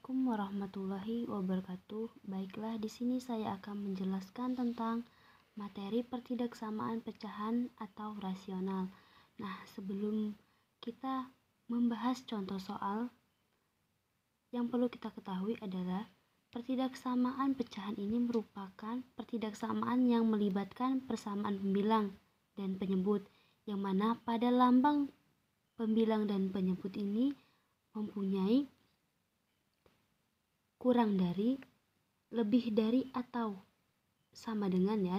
Assalamualaikum warahmatullahi wabarakatuh. Baiklah, di sini saya akan menjelaskan tentang materi pertidaksamaan pecahan atau rasional. Nah, sebelum kita membahas contoh soal, yang perlu kita ketahui adalah pertidaksamaan pecahan ini merupakan pertidaksamaan yang melibatkan persamaan pembilang dan penyebut, yang mana pada lambang pembilang dan penyebut ini mempunyai kurang dari, lebih dari atau sama dengan, ya,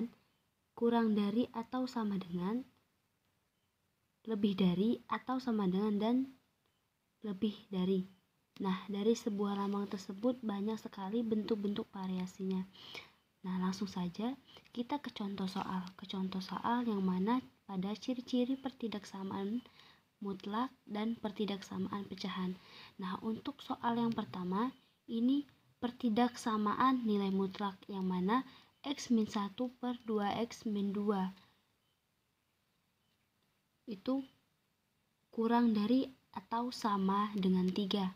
kurang dari atau sama dengan, lebih dari atau sama dengan, dan lebih dari. Nah, dari sebuah lambang tersebut banyak sekali bentuk-bentuk variasinya. Nah, langsung saja kita ke contoh soal. Yang mana pada ciri-ciri pertidaksamaan mutlak dan pertidaksamaan pecahan. Nah, untuk soal yang pertama, ini pertidaksamaan nilai mutlak, yang mana x-1 per 2x-2 itu kurang dari atau sama dengan 3.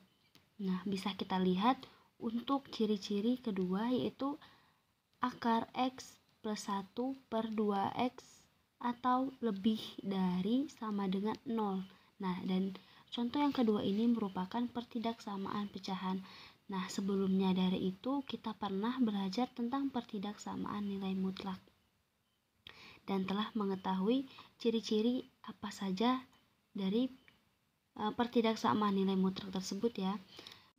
Nah, bisa kita lihat untuk ciri-ciri kedua, yaitu akar x plus 1 per 2x atau lebih dari sama dengan 0. Nah, dan contoh yang kedua ini merupakan pertidaksamaan pecahan. Nah, sebelumnya dari itu kita pernah belajar tentang pertidaksamaan nilai mutlak dan telah mengetahui ciri-ciri apa saja dari pertidaksamaan nilai mutlak tersebut, ya.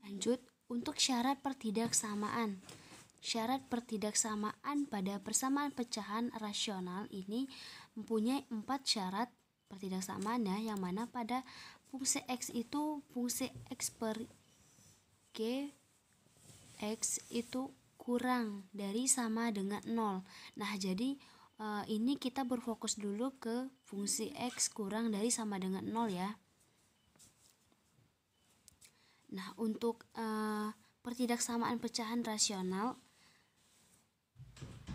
Lanjut, untuk syarat pertidaksamaan. Syarat pertidaksamaan pada persamaan pecahan rasional ini mempunyai 4 syarat pertidaksamaan, ya, yang mana pada fungsi x itu fungsi x per g x itu kurang dari sama dengan 0. Nah, jadi ini kita berfokus dulu ke fungsi x kurang dari sama dengan 0, ya. Nah, untuk pertidaksamaan pecahan rasional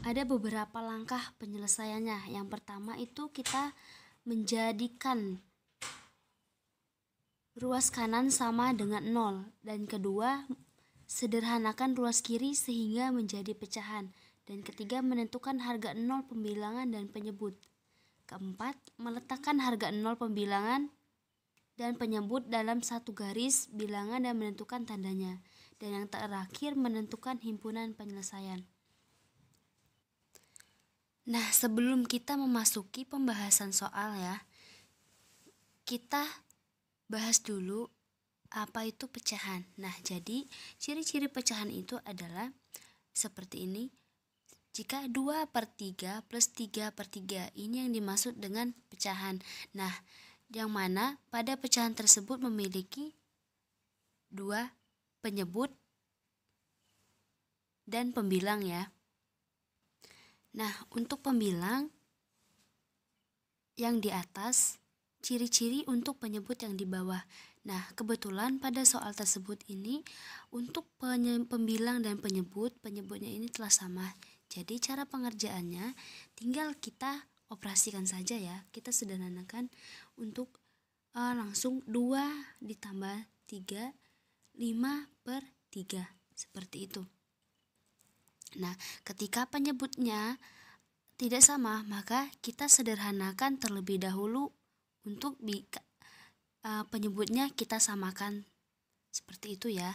ada beberapa langkah penyelesaiannya. Yang pertama itu kita menjadikan ruas kanan sama dengan 0, dan kedua sederhanakan ruas kiri sehingga menjadi pecahan, dan ketiga menentukan harga 0 pembilangan dan penyebut. Keempat, meletakkan harga 0 pembilangan dan penyebut dalam satu garis bilangan dan menentukan tandanya. Dan yang terakhir, menentukan himpunan penyelesaian. Nah, sebelum kita memasuki pembahasan soal, ya, kita bahas dulu apa itu pecahan. Nah, jadi ciri-ciri pecahan itu adalah seperti ini. Jika 2/3 plus 3/3, ini yang dimaksud dengan pecahan. Nah, yang mana pada pecahan tersebut memiliki 2 penyebut dan pembilang, ya. Nah, untuk pembilang yang di atas, ciri-ciri untuk penyebut yang di bawah. Nah, kebetulan pada soal tersebut ini untuk pembilang dan penyebutnya ini telah sama. Jadi cara pengerjaannya tinggal kita operasikan saja, ya. Kita sederhanakan untuk langsung 2 ditambah 3, 5/3, seperti itu. Nah, ketika penyebutnya tidak sama, maka kita sederhanakan terlebih dahulu untuk penyebutnya kita samakan, seperti itu, ya.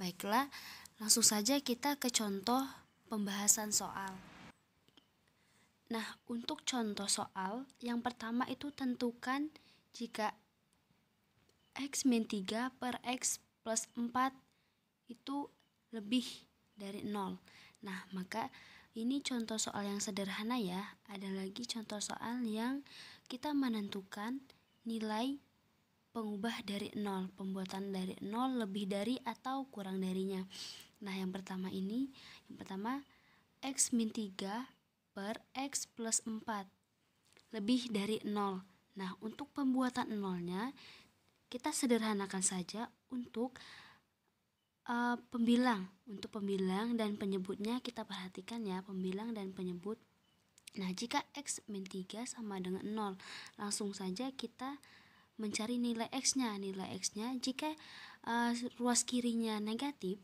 Baiklah, langsung saja kita ke contoh pembahasan soal. Nah, untuk contoh soal yang pertama itu tentukan jika x-3 per x plus 4 itu lebih dari 0. Nah, maka ini contoh soal yang sederhana, ya. Ada lagi contoh soal yang kita menentukan nilai pengubah dari 0, pembuatan dari 0 lebih dari atau kurang darinya. Nah, yang pertama x-3 per x plus 4 lebih dari 0. Nah, untuk pembuatan 0-nya kita sederhanakan saja untuk pembilang. Untuk pembilang dan penyebutnya kita perhatikan, ya, pembilang dan penyebut. Nah, jika x-3 sama dengan 0, langsung saja kita mencari nilai x-nya. Nilai x-nya jika ruas kirinya negatif,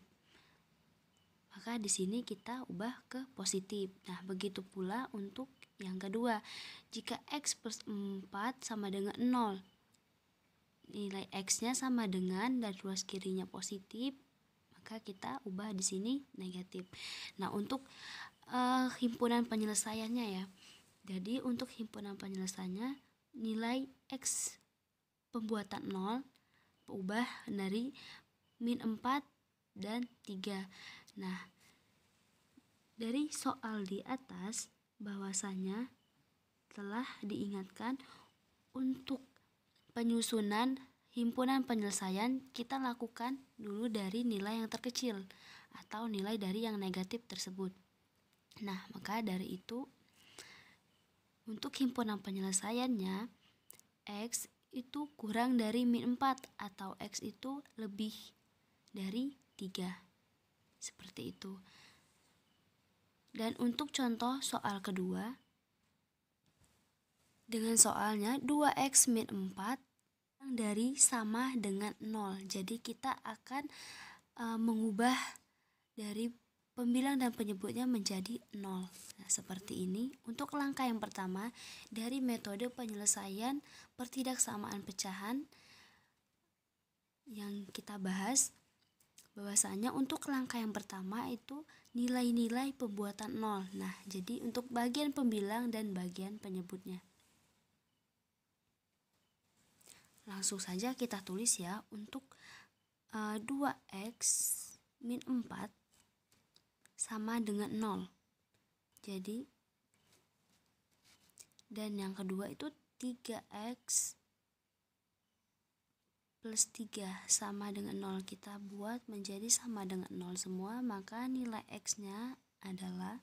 maka di sini kita ubah ke positif. Nah, begitu pula untuk yang kedua. Jika X plus 4 sama dengan 0, nilai X-nya sama dengan dan ruas kirinya positif, maka kita ubah di sini negatif. Nah, untuk himpunan penyelesaiannya ya. Jadi untuk himpunan penyelesaiannya, nilai X pembuatan 0 ubah dari min 4 dan 3. Nah, dari soal di atas bahwasanya telah diingatkan untuk penyusunan himpunan penyelesaian kita lakukan dulu dari nilai yang terkecil atau nilai dari yang negatif tersebut. Nah, maka dari itu untuk himpunan penyelesaiannya X itu kurang dari min 4 atau X itu lebih dari 3. Seperti itu. Dan untuk contoh soal kedua, dengan soalnya 2X min 4 dari sama dengan 0. Jadi kita akan mengubah dari pembilang dan penyebutnya menjadi 0. Nah, seperti ini. Untuk langkah yang pertama, dari metode penyelesaian pertidaksamaan pecahan yang kita bahas, bahwasanya untuk langkah yang pertama itu nilai-nilai pembuatan 0. Nah, jadi untuk bagian pembilang dan bagian penyebutnya. Langsung saja kita tulis ya, untuk 2X min 4 sama dengan 0. Jadi, dan yang kedua itu 3X plus 3 sama dengan 0. Kita buat menjadi sama dengan 0 semua, maka nilai X-nya adalah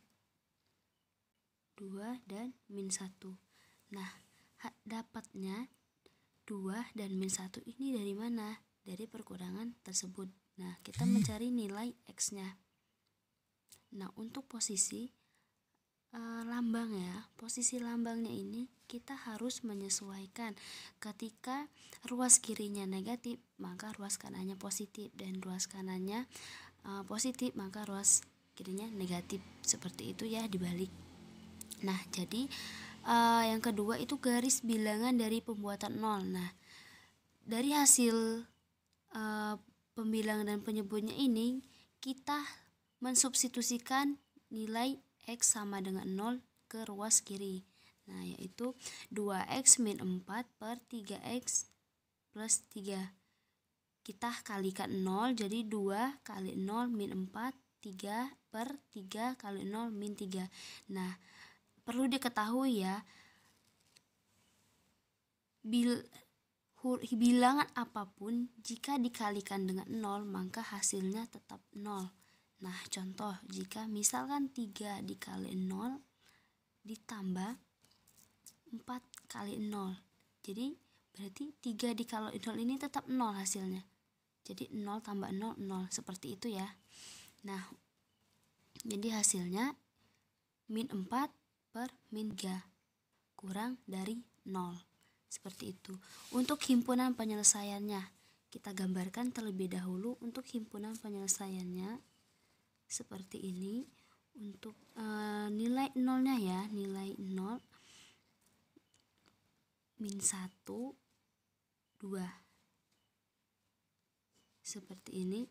2 dan min 1. Nah, dapatnya 2 dan min 1 ini dari mana? Dari perkurangan tersebut. Nah, kita mencari nilai X-nya. Nah, untuk posisi lambang ya, posisi lambangnya ini kita harus menyesuaikan. Ketika ruas kirinya negatif, maka ruas kanannya positif, dan ruas kanannya positif, maka ruas kirinya negatif. Seperti itu ya, dibalik. Nah, jadi yang kedua itu garis bilangan dari pembuatan 0. Nah, dari hasil pembilangan dan penyebutnya ini, kita mensubstitusikan nilai X sama dengan 0 ke ruas kiri. Nah, yaitu 2X min 4 per 3X plus 3. Kita kalikan 0, jadi 2 kali 0 min 4, 3 per 3 kali 0 min 3. Nah, perlu diketahui ya, bilangan apapun jika dikalikan dengan 0 maka hasilnya tetap 0. Nah, contoh jika misalkan 3 dikali 0 ditambah 4 kali 0. Jadi berarti 3 dikali 0 ini tetap 0 hasilnya. Jadi 0 tambah 0, 0. Seperti itu ya. Nah, jadi hasilnya min 4 per min 3 kurang dari 0. Seperti itu. Untuk himpunan penyelesaiannya, kita gambarkan terlebih dahulu untuk himpunan penyelesaiannya seperti ini. Untuk nilai 0-nya ya, nilai 0 min 1, 2. Seperti ini.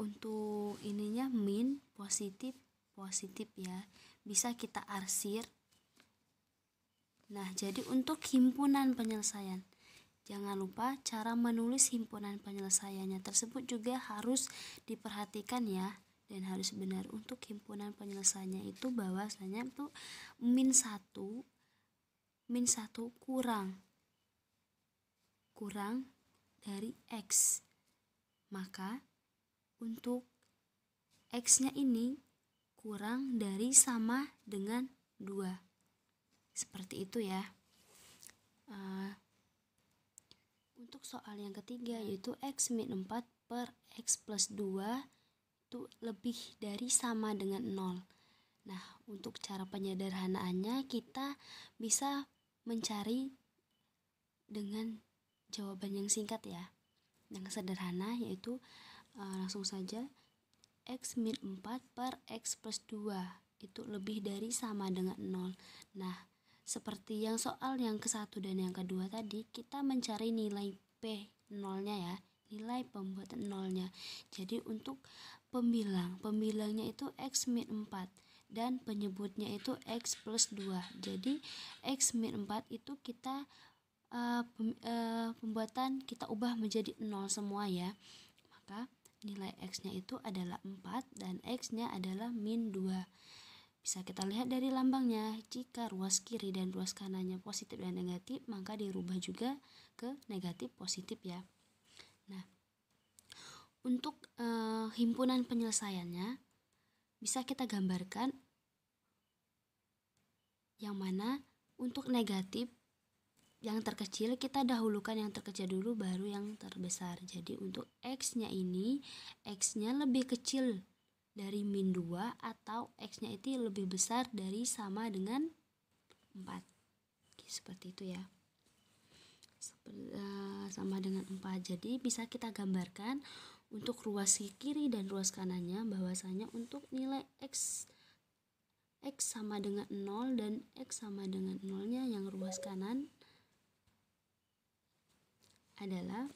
Untuk ininya min positif ya, bisa kita arsir. Nah, jadi untuk himpunan penyelesaian, jangan lupa cara menulis himpunan penyelesaiannya tersebut juga harus diperhatikan ya, dan harus benar. Untuk himpunan penyelesaiannya itu bahwasanya itu min 1 kurang dari X. Maka untuk X-nya ini kurang dari sama dengan 2. Seperti itu ya. Untuk soal yang ketiga yaitu X min 4 per X plus 2 itu lebih dari sama dengan 0. Nah, untuk cara penyederhanaannya kita bisa mencari dengan jawaban yang singkat ya, yang sederhana, yaitu langsung saja X min 4 per X plus 2 itu lebih dari sama dengan 0. Nah, seperti yang soal yang ke-1 dan yang kedua tadi, kita mencari nilai P 0-nya ya, nilai pembuatan 0-nya. Jadi untuk pembilangnya itu X min 4 dan penyebutnya itu X plus 2. Jadi X min 4 itu kita pembuatan kita ubah menjadi 0 semua ya. Maka nilai X-nya itu adalah 4 dan X-nya adalah min 2. Bisa kita lihat dari lambangnya, jika ruas kiri dan ruas kanannya positif dan negatif, maka dirubah juga ke negatif positif ya. Nah, untuk himpunan penyelesaiannya bisa kita gambarkan, yang mana untuk negatif yang terkecil kita dahulukan yang terkecil dulu baru yang terbesar. Jadi untuk X-nya ini, X-nya lebih kecil dari min 2 atau X-nya itu lebih besar dari sama dengan 4. Seperti itu ya. Sama dengan 4. Jadi bisa kita gambarkan untuk ruas kiri dan ruas kanannya bahwasanya untuk nilai X sama dengan 0 dan X sama dengan 0-nya yang ruas kanan adalah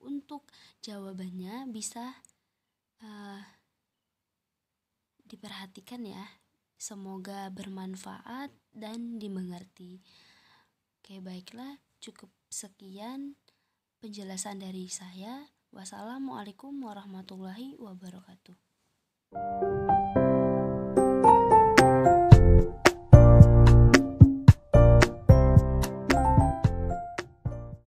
untuk jawabannya bisa diperhatikan ya. Semoga bermanfaat dan dimengerti. Oke, baiklah, cukup sekian penjelasan dari saya. Wassalamualaikum warahmatullahi wabarakatuh.